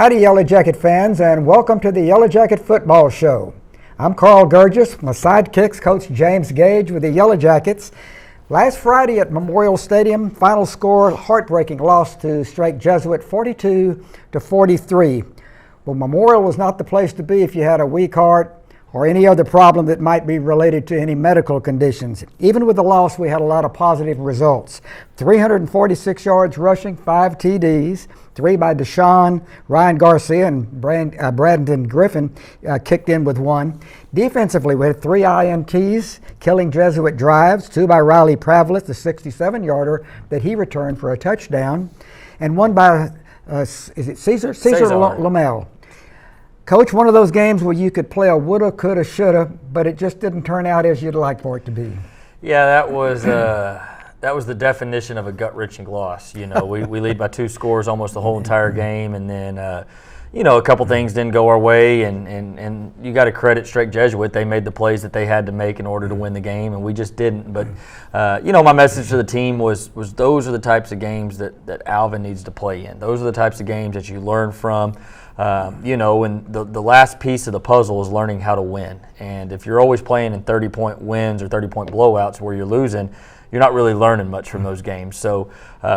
Howdy, Yellow Jacket fans, and welcome to the Yellow Jacket Football Show. I'm Carl Gurgis, my sidekicks, Coach James Gage with the Yellow Jackets. Last Friday at Memorial Stadium, final score, heartbreaking loss to Strake Jesuit, 42-43. Well, Memorial was not the place to be if you had a weak heart or any other problem that might be related to any medical conditions. Even with the loss, we had a lot of positive results. 346 yards rushing, 5 TDs, 3 by Deshaun, Ryan Garcia, and Brandon Griffin kicked in with 1. Defensively, we had 3 INTs, killing Jesuit drives, 2 by Riley Pravlis, the 67-yarder that he returned for a touchdown, and 1 by, is it Cesar? Cesar Lamel. Coach, one of those games where you could play a woulda, coulda, shoulda, but it just didn't turn out as you'd like for it to be. Yeah, that was the definition of a gut-wrenching loss. You know, we lead by 2 scores almost the whole entire game, and then a couple things didn't go our way, and you got to credit Strake Jesuit. They made the plays that they had to make in order to win the game, and we just didn't. But my message to the team was those are the types of games that Alvin needs to play in. Those are the types of games that you learn from. And the last piece of the puzzle is learning how to win. And if you're always playing in 30-point wins or 30-point blowouts where you're losing, you're not really learning much from those games. So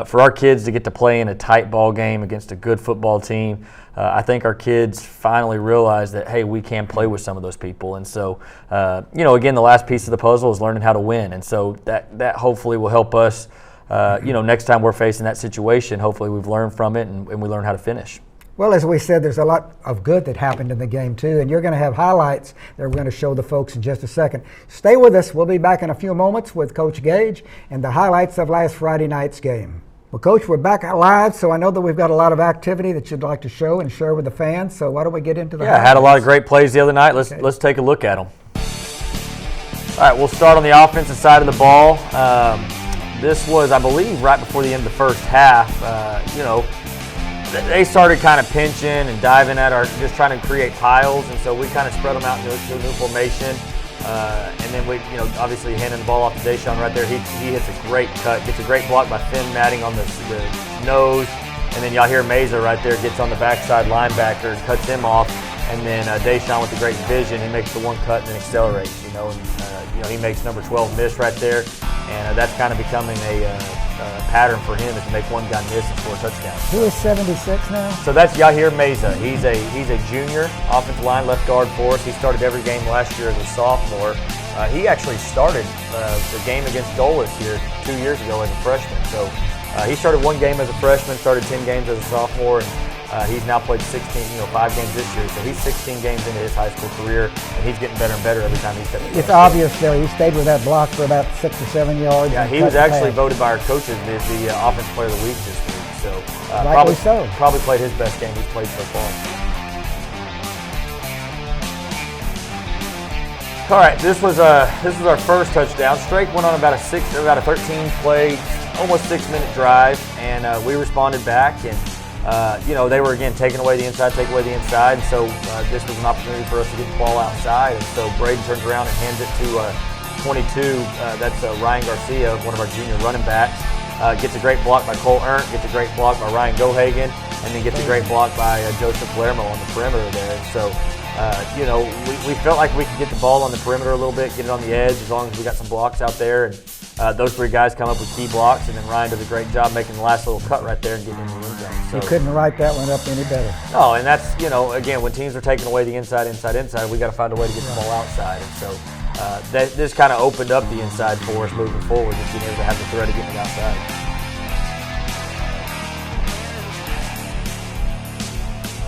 for our kids to get to play in a tight ball game against a good football team, I think our kids finally realize that, hey, we can play with some of those people. And so, again, the last piece of the puzzle is learning how to win. And so that hopefully will help us, next time we're facing that situation. Hopefully we've learned from it and we learn how to finish. Well, as we said, there's a lot of good that happened in the game, too, and you're going to have highlights that we're going to show the folks in just a second. Stay with us. We'll be back in a few moments with Coach Gage and the highlights of last Friday night's game. Well, Coach, we're back live, so I know that we've got a lot of activity that you'd like to show and share with the fans, so why don't we get into the highlights? I had a lot of great plays the other night. Let's take a look at them. All right, we'll start on the offensive side of the ball. This was, I believe, right before the end of the first half. They started kind of pinching and diving at just trying to create piles, and so we kind of spread them out into a new formation. And then we, obviously handing the ball off to Deshaun right there. He hits a great cut, gets a great block by Finn Matting on the nose, and then y'all hear Meza right there gets on the backside linebacker and cuts him off, and then Deshaun with the great vision, he makes the one cut and then accelerates. He makes number 12 miss right there, and that's kind of becoming a pattern for him is to make one guy miss and score a touchdown. Who is 76 now? So that's Yahir Meza. He's a junior offensive line left guard for us. He started every game last year as a sophomore. He actually started the game against Dulles here 2 years ago as a freshman. So he started 1 game as a freshman, started 10 games as a sophomore, and he's now played 5 games this year. So he's 16 games into his high school career, and he's getting better and better every time he steps in. It's obvious there. He stayed with that block for about 6 or 7 yards. Yeah, he was actually voted by our coaches as the offensive player of the week this week. So probably played his best game he's played so far. All right, this was our first touchdown. Strake went on about a 13-play, almost 6-minute drive, and we responded back, and they were again taking away the inside, and so this was an opportunity for us to get the ball outside, and so Braden turns around and hands it to 22. That's Ryan Garcia, one of our junior running backs. Gets a great block by Cole Ernst, gets a great block by Ryan Gohagen, and then gets a great block by Joseph Palermo on the perimeter there. And so, we felt like we could get the ball on the perimeter a little bit, get it on the edge, as long as we got some blocks out there. And those 3 guys come up with key blocks, and then Ryan does a great job making the last little cut right there and getting in the end zone. So, you couldn't write that one up any better. No, and that's, again, when teams are taking away the inside, we got to find a way to get the ball outside. And so this kind of opened up the inside for us moving forward, just being able to have the threat of getting it outside.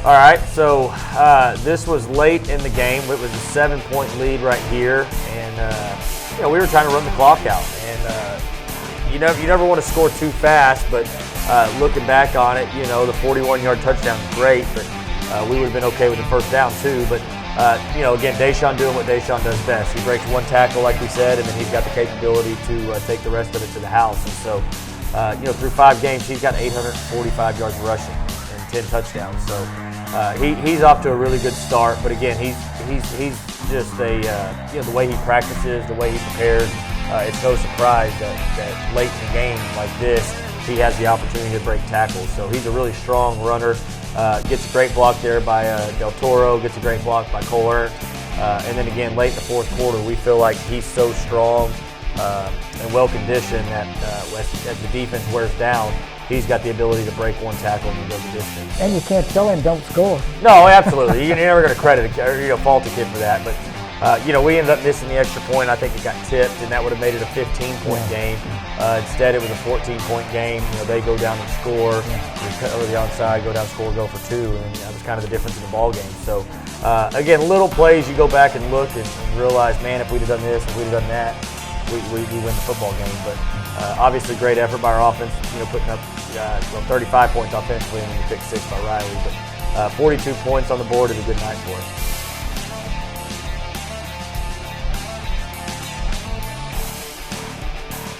All right, so this was late in the game. It was a 7-point lead right here, and we were trying to run the clock out. And you never want to score too fast, but looking back on it, the 41-yard touchdown is great, but we would have been okay with the first down too. But again, Deshaun doing what Deshaun does best. He breaks 1 tackle, like we said, and then he's got the capability to take the rest of it to the house. And so, through 5 games, he's got 845 yards rushing and 10 touchdowns. So he's off to a really good start. But again, he's just the way he practices, the way he prepares. It's no surprise that late in the game like this, he has the opportunity to break tackles. So he's a really strong runner. Gets a great block there by Del Toro, gets a great block by Kohler. And then again, late in the fourth quarter, we feel like he's so strong and well-conditioned that as the defense wears down, he's got the ability to break one tackle and go the distance. And you can't tell him don't score. No, absolutely. You're never going to credit or fault a kid for that. But we ended up missing the extra point. I think it got tipped, and that would have made it a 15-point game. Instead, it was a 14-point game. They go down and score, recover the onside, go down, score, go for two, and that was kind of the difference in the ball game. So, again, little plays, you go back and look and realize, man, if we'd have done this, if we'd have done that, we win the football game. But obviously, great effort by our offense. Putting up 35 points offensively, and then you pick 6 by Riley. But 42 points on the board is a good night for us.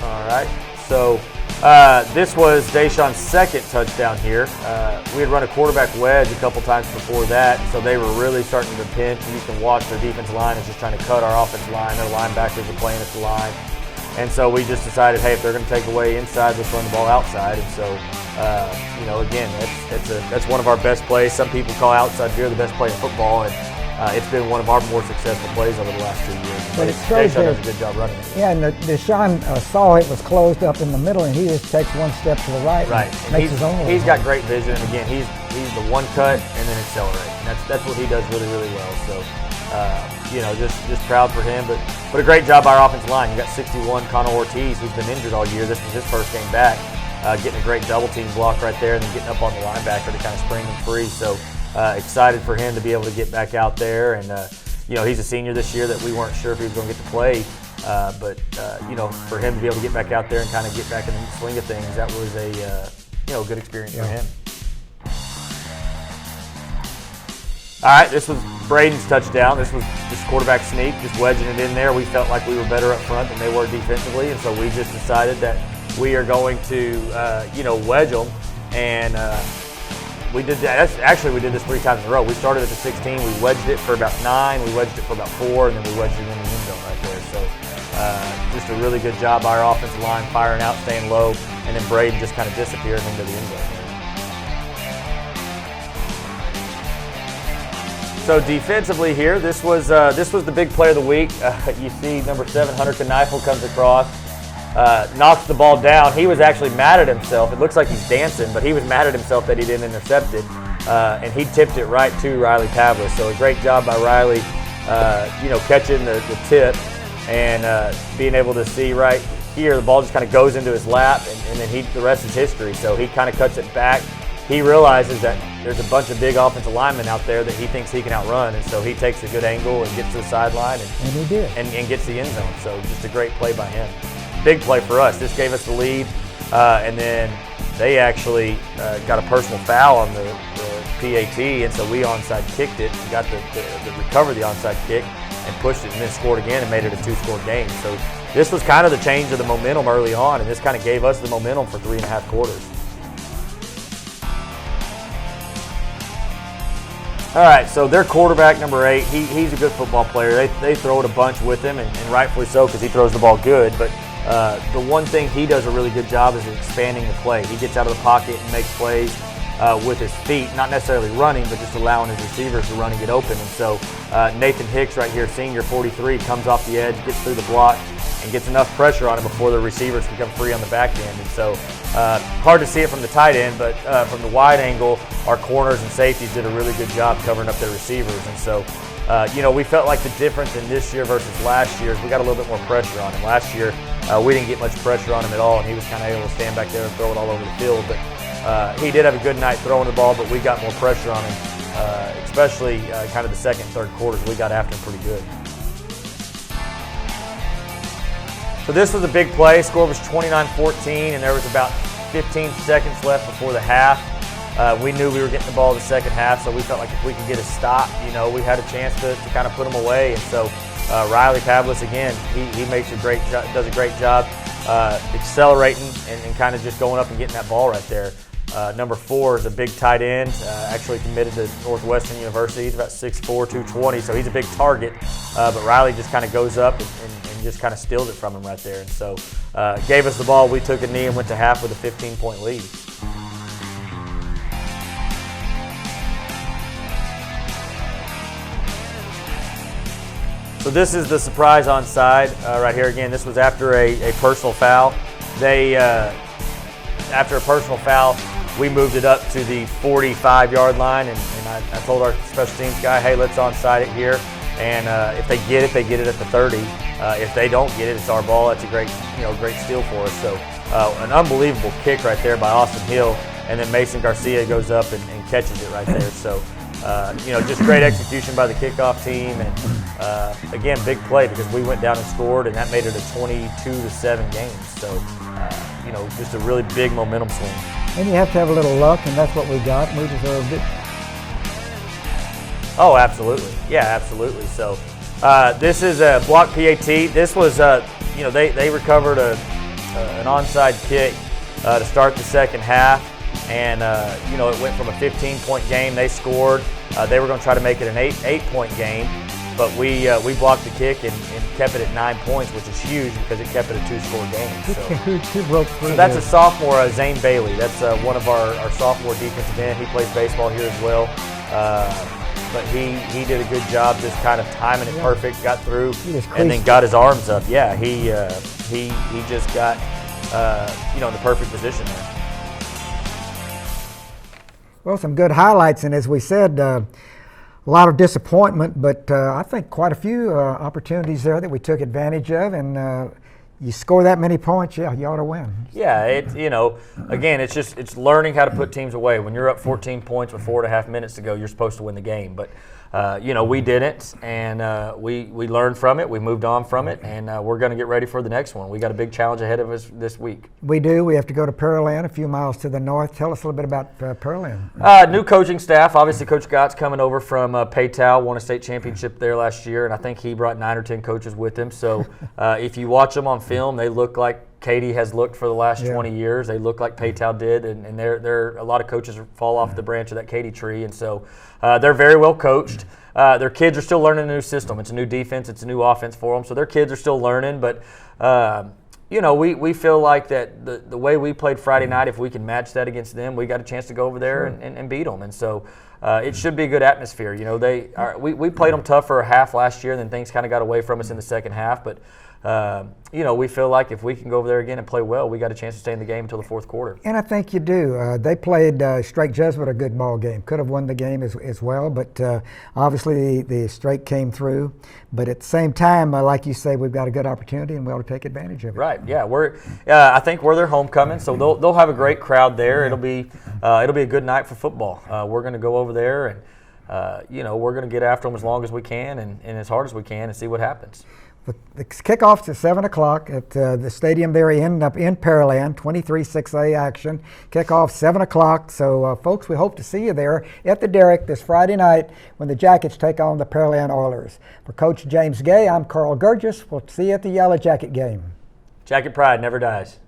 All right, so this was Deshaun's second touchdown here. We had run a quarterback wedge a couple times before that, so they were really starting to pinch. And you can watch their defensive line is just trying to cut our offensive line. Their linebackers are playing at the line. And so we just decided, hey, if they're going to take away inside, let's run the ball outside. And so, again, that's one of our best plays. Some people call outside veer the best play in football, and it's been one of our more successful plays over the last 2 years. But Deshaun does a good job running it. Yeah, and Deshaun saw it was closed up in the middle, and he just takes one step to the right. Right. And makes his own. He's got great vision, and again, he's the one cut and then accelerate. And that's what he does really, really well. So, just proud for him. But a great job by our offensive line. You got 61 Connor Ortiz, who's been injured all year. This was his first game back, getting a great double team block right there, and then getting up on the linebacker to kind of spring him free. So excited for him to be able to get back out there. And he's a senior this year that we weren't sure if he was going to get to play. But for him to be able to get back out there and kind of get back in the swing of things, that was a good experience for him. All right, this was Braden's touchdown. This was just quarterback sneak, just wedging it in there. We felt like we were better up front than they were defensively, and so we just decided that we are going to, wedge them. And we did that. Actually, we did this 3 times in a row. We started at the 16. We wedged it for about 9. We wedged it for about 4, and then we wedged it in the end zone right there. So just a really good job by our offensive line, firing out, staying low, and then Braden just kind of disappearing into the end zone. So defensively here, this was the big play of the week. You see number 7, Hunter Kneifel comes across, knocks the ball down. He was actually mad at himself. It looks like he's dancing, but he was mad at himself that he didn't intercept it, and he tipped it right to Riley Pavlis. So a great job by Riley, catching the tip and being able to see right here, the ball just kind of goes into his lap, and then the rest is history. So he kind of cuts it back. He realizes that there's a bunch of big offensive linemen out there that he thinks he can outrun, and so he takes a good angle and gets to the sideline and he did. And gets the end zone. So just a great play by him. Big play for us. This gave us the lead, and then they actually got a personal foul on the PAT, and so we onside kicked it and got to recover the onside kick and pushed it and then scored again and made it a 2-score game. So this was kind of the change of the momentum early on, and this kind of gave us the momentum for 3.5 quarters. All right, so their quarterback, number 8, he's a good football player. They throw it a bunch with him, and rightfully so because he throws the ball good. But the one thing he does a really good job is expanding the play. He gets out of the pocket and makes plays with his feet, not necessarily running, but just allowing his receivers to run and get open. And so Nathan Hicks right here, senior 43, comes off the edge, gets through the block, and gets enough pressure on him before the receivers become free on the back end. And so hard to see it from the tight end, but from the wide angle, our corners and safeties did a really good job covering up their receivers. And so, we felt like the difference in this year versus last year is we got a little bit more pressure on him. Last year, we didn't get much pressure on him at all, and he was kind of able to stand back there and throw it all over the field. But he did have a good night throwing the ball, but we got more pressure on him, especially kind of the second and third quarters. We got after him pretty good. So this was a big play. Score was 29-14, and there was about 15 seconds left before the half. We knew we were getting the ball in the second half, so we felt like if we could get a stop, we had a chance to kind of put them away. And so Riley Pavlis, again, he does a great job accelerating and kind of just going up and getting that ball right there. Number 4 is a big tight end, actually committed to Northwestern University. He's about 6'4", 220, so he's a big target. But Riley just kind of goes up and just kind of steals it from him right there. And so gave us the ball. We took a knee and went to half with a 15-point lead. So this is the surprise onside right here. Again, this was after a personal foul. After a personal foul, we moved it up to the 45-yard line, and I told our special teams guy, hey, let's onside it here. And if they get it at the 30. If they don't get it, it's our ball. That's a great steal for us. So an unbelievable kick right there by Austin Hill, and then Mason Garcia goes up and catches it right there. So just great execution by the kickoff team, and again, big play because we went down and scored, and that made it a 22-7 game. So just a really big momentum swing. And you have to have a little luck, and that's what we got. We deserved it. Oh, absolutely. Yeah, absolutely. So this is a block PAT. This was, they recovered an onside kick to start the second half, and it went from a 15-point game. They scored. They were going to try to make it an eight-point game, but we blocked the kick and kept it at 9 points, which is huge because it kept it a 2-score game. So that's a sophomore, Zane Bailey. That's one of our sophomore defensive end. He plays baseball here as well. But he did a good job just kind of timing it perfect, got through, and then got his arms up. Yeah, he just got in the perfect position there. Well, some good highlights, and as we said, a lot of disappointment, but I think quite a few opportunities there that we took advantage of, and you score that many points, yeah, you ought to win. Yeah, again, it's learning how to put teams away. When you're up 14 points with 4.5 minutes to go, you're supposed to win the game. But we didn't, and we learned from it. We moved on from it, and we're going to get ready for the next one. We got a big challenge ahead of us this week. We do. We have to go to Pearland, a few miles to the north. Tell us a little bit about Pearland. New coaching staff. Obviously, Coach Gott's coming over from Paytown, won a state championship there last year, and I think he brought 9 or 10 coaches with him. So if you watch them on film, they look like Katy has looked for the last 20 years. They look like Paytown did, and they're a lot of coaches fall off the branch of that Katy tree, and so they're very well coached. Their kids are still learning a new system. It's a new defense. It's a new offense for them. So their kids are still learning, but we feel like that the way we played Friday night, if we can match that against them, we got a chance to go over there and beat them. And so it should be a good atmosphere. We played them tough for a half last year, and then things kind of got away from us in the second half. But we feel like if we can go over there again and play well, we got a chance to stay in the game until the fourth quarter. And I think you do. They played Strake Jesuit a good ball game. Could have won the game as well, but obviously the Strake came through. But at the same time, like you say, we've got a good opportunity and we ought to take advantage of it. Right. Yeah. I think we're their homecoming, so they'll have a great crowd there. It'll be a good night for football. We're going to go over there and we're going to get after them as long as we can and as hard as we can and see what happens. The kickoff's at 7 o'clock at the stadium there in Pearland, 23-6A action. Kickoff 7 o'clock. So, folks, we hope to see you there at the Derrick this Friday night when the Jackets take on the Pearland Oilers. For Coach James Gay, I'm Carl Gurgis. We'll see you at the Yellow Jacket game. Jacket pride never dies.